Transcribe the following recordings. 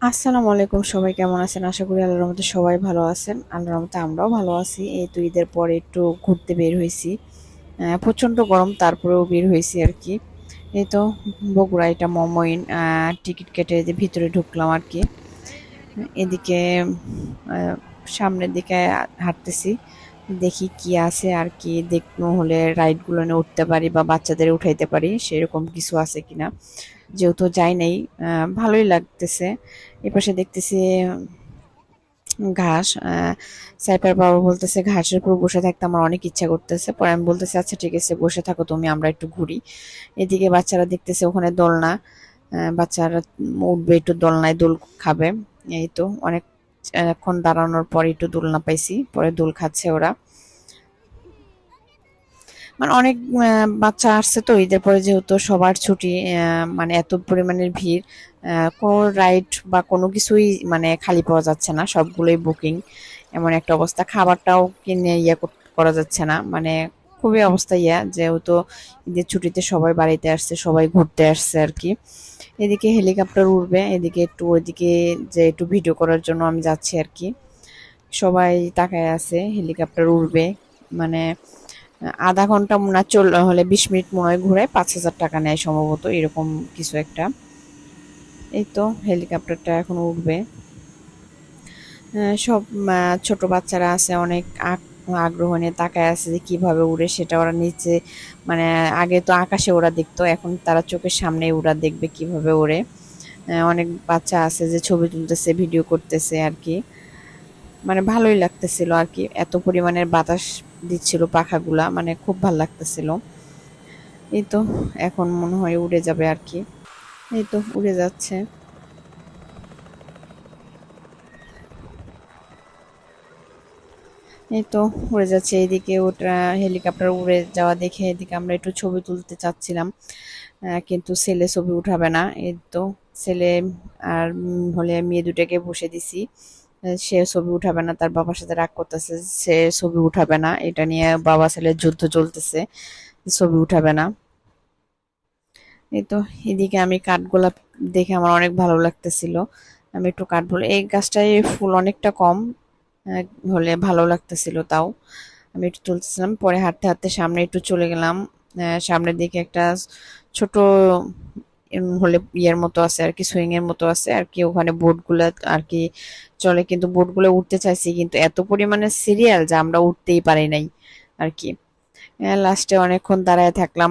আসসালামু আলাইকুম, সবাই কেমন আছেন? আশা করি আল্লাহর রহমতে সবাই ভালো আছেন। আল্লাহর রহমতে আমরাও ভালো আছি। এই তো ঈদের পরে একটু ঘুরতে বের হয়েছি। প্রচন্ড গরম, তারপরেও বের হয়েছি আর কি। এই তো বগুড়া, এটা মমইন। টিকিট কেটে যে ভিতরে ঢুকলাম আর কি। এদিকে আহ, সামনের দিকে হাঁটতেছি, দেখি কি আছে আর কি। দেখতে হলে রাইড গুলো নিয়ে উঠতে পারি বা বাচ্চাদের উঠাইতে পারি, সেরকম কিছু আছে কিনা। যেহেতু যাই নাই, ভালোই লাগতেছে। এপাশে দেখতেছি ঘাস। সাইপার বাবা বলতেছে ঘাসের উপর বসে থাকতে আমার অনেক ইচ্ছা করতেছে। পরে আমি বলতেছি আচ্ছা ঠিক আছে, বসে থাকো তুমি, আমরা একটু ঘুরি। এদিকে বাচ্চারা দেখতেছে ওখানে দোলনা। বাচ্চারা উঠবে, একটু দোলনায় দোল খাবে। এই তো অনেকক্ষণ দাঁড়ানোর পরে একটু দোলনা পাইছি, পরে দোল খাচ্ছে ওরা। মানে অনেক বাচ্চা আসছে তো ঈদের পরে, যেহেতু সবার ছুটি, মানে এত পরিমাণের ভিড়। কোনো রাইড বা কোনো কিছুই মানে খালি পাওয়া যাচ্ছে না, সবগুলোই বুকিং। এমন একটা অবস্থা, খাবারটাও কিনে করা যাচ্ছে না, মানে খুবই অবস্থা যেহেতু ঈদের ছুটিতে সবাই বাড়িতে আসছে, সবাই ঘুরতে আসছে আর কি। এদিকে হেলিকপ্টার উড়বে, এদিকে একটু ওইদিকে যে একটু ভিডিও করার জন্য আমি যাচ্ছি আর কি। সবাই তাকায় আছে, হেলিকপ্টার উড়বে। মানে আধা ঘন্টা মনে হয় হলে 20 মিনিট মনে হয় ঘুরায়, 5,000 টাকা নেয় সম্ভবত, এরকম কিছু একটা। এই তো হেলিকপ্টারটা এখন উঠবে। সব ছোট বাচ্চারা আছে, অনেক আগ্রহ নিয়ে তাকায় আছে যে কিভাবে উড়ে সেটা ওরা নিচে। মানে আগে তো আকাশে ওরা দেখতো, এখন তারা চোখের সামনে ওরা দেখবে কিভাবে ওড়ে। অনেক বাচ্চা আছে যে ছবি তুলতেছে, ভিডিও করতেছে আর কি। মানে ভালোই লাগতেছিল আর কি, এত পরিমাণের বাতাস দিচ্ছিল পাখাগুলা, মানে খুব ভাল লাগতেছিল। এই তো এখন মনে হয় উড়ে যাবে আর কি। এই তো উড়ে যাচ্ছে। এই তো উড়ে যাচ্ছে, এইদিকে ওটা হেলিকপ্টার উড়ে যাওয়া দেখে এদিকে আমরা একটু ছবি তুলতে চাচ্ছিলাম। কিন্তু ছেলে ছবি উঠাবে না। এই তো ছেলে আর হলে মেয়ে দুটাকে বসে দিছি। সে ছবি উঠাবে না, তার বাবার সাথে রাগ করতেছে, সে ছবি উঠাবে না। এটা নিয়ে বাবা ছেলের যুদ্ধ চলতেছে, ছবি উঠাবে না। এই তো এদিকে আমি কাঠগোলাপ দেখে আমার অনেক ভালো লাগতেছিল। আমি একটু কাঠগোলাপ, এই গাছটায় ফুল অনেকটা কম, আহ, হলে ভালো লাগতেছিল তাও। আমি একটু তুলতেছিলাম, পরে হাঁটতে হাঁটতে সামনে একটু চলে গেলাম। সামনের দিকে একটা ছোট হলে ইয়ের মতো আছে আর কি, সুইং এর মতো আছে আর কি, ওখানে বোট গুলা আর কি চলে। কিন্তু বোট গুলো উঠতে চাইছি, কিন্তু এত পরিমাণে সিরিয়াল যে আমরা উঠতেই পারি নাই আর কি। লাস্টে অনেকক্ষণ দাঁড়ায় থাকলাম।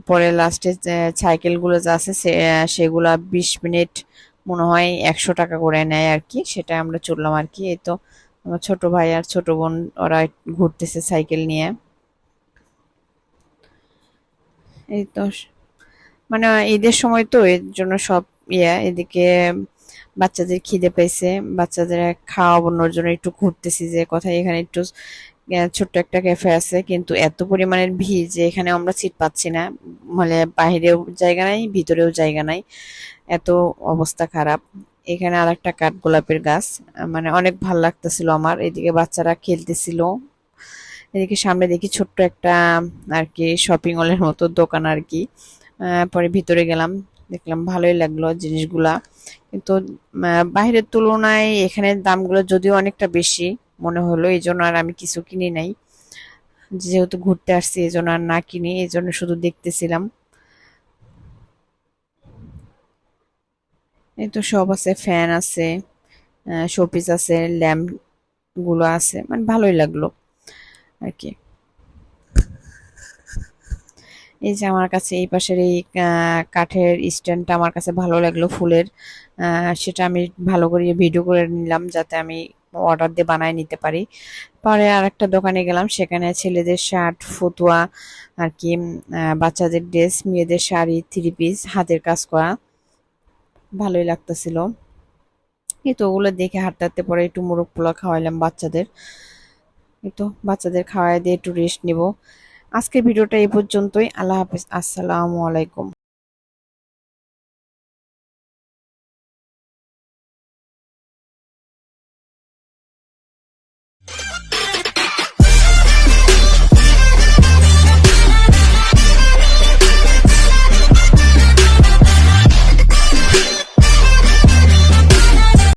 পরে লাস্টে সাইকেল গুলো যা আছে সেগুলা 20 মিনিট মনে হয় 100 টাকা করে নেয় আর কি, সেটা আমরা চললাম আর কি। এই তো আমার ছোট ভাই আর ছোট বোন ওরা ঘুরতেছে সাইকেল নিয়ে। এই তো মানে ঈদের সময় তো এর জন্য সব এদিকে বাচ্চাদের খিদে পাইছে, বাচ্চাদের খাওয়ানোর জন্য একটু ঘুরতেছি যে কোথায় এখানে একটু ছোট্ট একটা ক্যাফে আছে, কিন্তু এত পরিমাণের ভিড় যে এখানে আমরা সিট পাচ্ছি না। মানে বাহিরেও জায়গা নাই, ভিতরেও জায়গা নাই, এত অবস্থা খারাপ। এখানে আর একটা কাঠগোলাপের গাছ, মানে অনেক ভাল লাগতেছিল আমার। এদিকে বাচ্চারা খেলতেছিল। এদিকে সামনে দেখি ছোট্ট একটা আর কি শপিং মলের মতো দোকান আর কি। পরে ভিতরে গেলাম, দেখলাম ভালোই লাগলো জিনিসগুলা। কিন্তু বাইরের তুলনায় এখানে দামগুলো যদিও অনেকটা বেশি মনে হলো, এই জন্য আর আমি কিছু কিনি নাই। যেহেতু ঘুরতে আসছি এই জন্য আর না কিনি, এই জন্য শুধু দেখতেছিলাম। এই তো সব আছে, ফ্যান আছে, শোপিস আছে, ল্যাম্প গুলো আছে, মানে ভালোই লাগলো আর কি। এই যে আমার কাছে এই পাশের এই কাঠের স্ট্যান্ডটা আমার কাছে ভালো লাগলো ফুলের। সেটা আমি ভালো করে ভিডিও করে নিলাম যাতে আমি অর্ডার দিয়ে বানায় নিতে পারি। পরে আর একটা দোকানে গেলাম, সেখানে ছেলেদের শার্ট, ফতুয়া আর কি, বাচ্চাদের ড্রেস, মেয়েদের শাড়ি, থ্রি পিস হাতের কাজ করা, ভালোই লাগতেছিল। এই তো ওগুলো দেখে হাঁটতে হাঁটতে পরে একটু মোরগ পোলাও খাওয়াইলাম বাচ্চাদের। এই তো বাচ্চাদের খাওয়াই দিয়ে একটু রেস্ট নিব। আজকের ভিডিওটা এই পর্যন্তই। আল্লাহ হাফেজ, আসসালামু আলাইকুম।